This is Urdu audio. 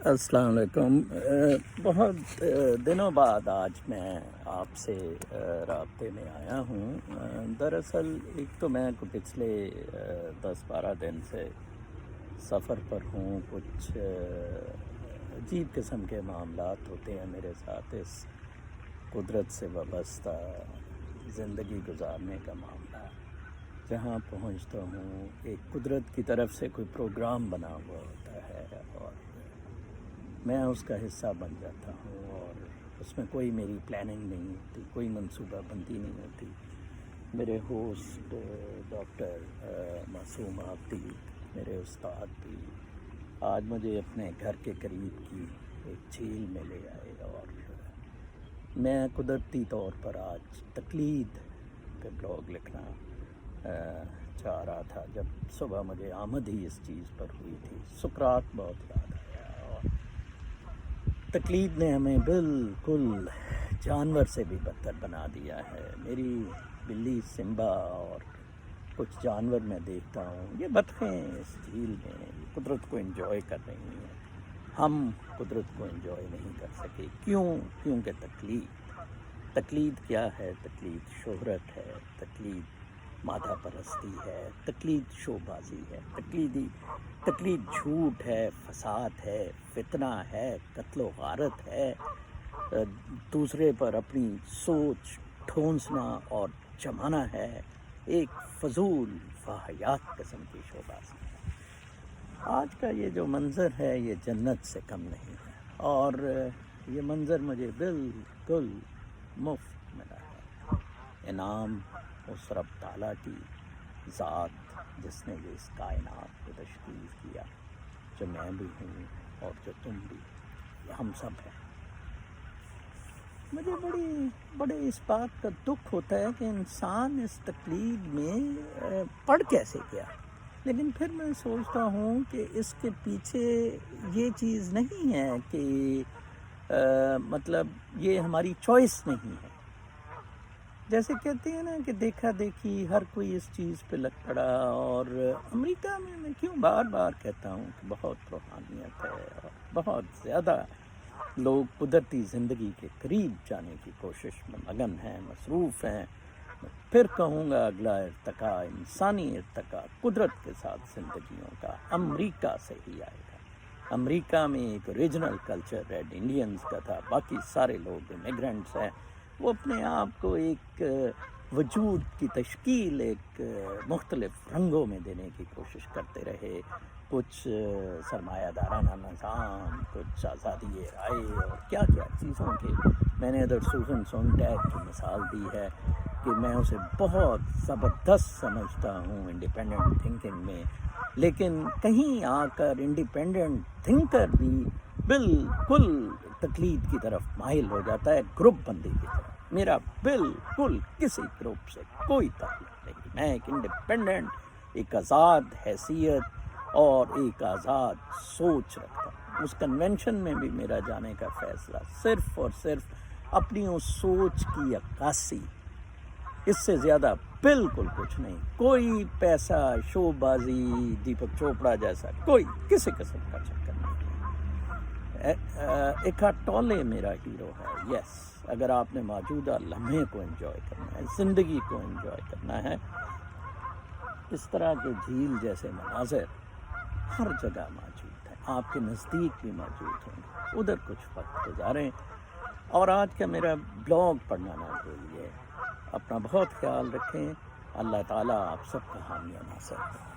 السلام علیکم۔ بہت دنوں بعد آج میں آپ سے رابطے میں آیا ہوں۔ دراصل ایک تو میں پچھلے 10-12 دن سے سفر پر ہوں۔ کچھ عجیب قسم کے معاملات ہوتے ہیں میرے ساتھ، اس قدرت سے وابستہ زندگی گزارنے کا معاملہ۔ جہاں پہنچتا ہوں ایک قدرت کی طرف سے کوئی پروگرام بنا ہوا ہوتا ہے اور میں اس کا حصہ بن جاتا ہوں، اور اس میں کوئی میری پلاننگ نہیں ہوتی، کوئی منصوبہ بندی نہیں ہوتی۔ میرے ہوسٹ ڈاکٹر معصوم آبدی، میرے استاد بھی آج مجھے اپنے گھر کے قریب کی ایک جھیل میں لے آئے، اور میں قدرتی طور پر آج تقلید پہ بلاگ لکھنا چاہ رہا تھا، جب صبح مجھے آمد ہی اس چیز پر ہوئی تھی۔ سقراط بہت یاد آیا، اور تقلید نے ہمیں بالکل جانور سے بھی بدتر بنا دیا ہے۔ میری بلی سمبا اور کچھ جانور میں دیکھتا ہوں، یہ بطخیں اس جھیل میں قدرت کو انجوائے کر رہی ہیں، ہم قدرت کو انجوائے نہیں کر سکے۔ کیونکہ تقلید کیا ہے؟ تقلید شہرت ہے، تقلید مادہ پرستی ہے، تقلید شو بازی ہے، تقلید جھوٹ ہے، فساد ہے، فتنہ ہے، قتل و غارت ہے، دوسرے پر اپنی سوچ ٹھونسنا اور جمانا ہے، ایک فضول واہیات قسم کی شو بازی ہے۔ آج کا یہ جو منظر ہے یہ جنت سے کم نہیں ہے، اور یہ منظر مجھے بالکل مفت ملا ہے۔ انعام اس رب تعالیٰ کی ذات جس نے یہ اس کائنات کو تشکیل کیا، جو میں بھی ہوں اور جو تم بھی، ہم سب ہیں۔ مجھے بڑے اس بات کا دکھ ہوتا ہے کہ انسان اس تقلید میں پڑ کیسے گیا، لیکن پھر میں سوچتا ہوں کہ اس کے پیچھے یہ چیز نہیں ہے کہ مطلب یہ ہماری چوائس نہیں ہے۔ جیسے کہتے ہیں نا کہ دیکھا دیکھی ہر کوئی اس چیز پہ لگ پڑا، اور امریکہ میں کیوں بار بار کہتا ہوں کہ بہت روحانیت ہے، اور بہت زیادہ لوگ قدرتی زندگی کے قریب جانے کی کوشش میں مگن ہیں، مصروف ہیں۔ پھر کہوں گا اگلا ارتقاء، انسانی ارتقاء قدرت کے ساتھ زندگیوں کا امریکہ سے ہی آئے گا۔ امریکہ میں ایک اوریجنل کلچر ریڈ انڈینز کا تھا، باقی سارے لوگ امیگرینٹس ہیں۔ وہ اپنے آپ کو ایک وجود کی تشکیل ایک مختلف رنگوں میں دینے کی کوشش کرتے رہے، کچھ سرمایہ دارانہ نظام، کچھ آزادی رائے اور کیا کیا چیزوں کے۔ میں نے ادھر سوزن سونٹیگ کی مثال دی ہے کہ میں اسے بہت زبردست سمجھتا ہوں انڈیپینڈنٹ تھنکنگ میں، لیکن کہیں آ کر انڈیپینڈنٹ تھنکر بھی بالکل تقلید کی طرف مائل ہو جاتا ہے، گروپ بندی کی طرف۔ میرا بالکل کسی گروپ سے کوئی تعلق نہیں، میں ایک انڈیپینڈنٹ، ایک آزاد حیثیت اور ایک آزاد سوچ رکھتا ہوں۔ اس کنونشن میں بھی میرا جانے کا فیصلہ صرف اور صرف اپنی اس سوچ کی عکاسی، اس سے زیادہ بالکل کچھ نہیں۔ کوئی پیسہ، شو بازی، دیپک چوپڑا جیسا کوئی کسی قسم کا چکر نہیں ہے۔ ایکھارٹ ٹولے میرا ہیرو ہے۔ یس، اگر آپ نے موجودہ لمحے کو انجوائے کرنا ہے، زندگی کو انجوائے کرنا ہے، اس طرح کے جھیل جیسے مناظر ہر جگہ موجود ہیں، آپ کے نزدیک بھی موجود ہوں گے، ادھر کچھ وقت گزاریں۔ اور آج کا میرا بلاگ پڑھنا نہ بھولیے۔ اپنا بہت خیال رکھیں، اللہ تعالیٰ آپ سب کا حامی و ناصر ہے۔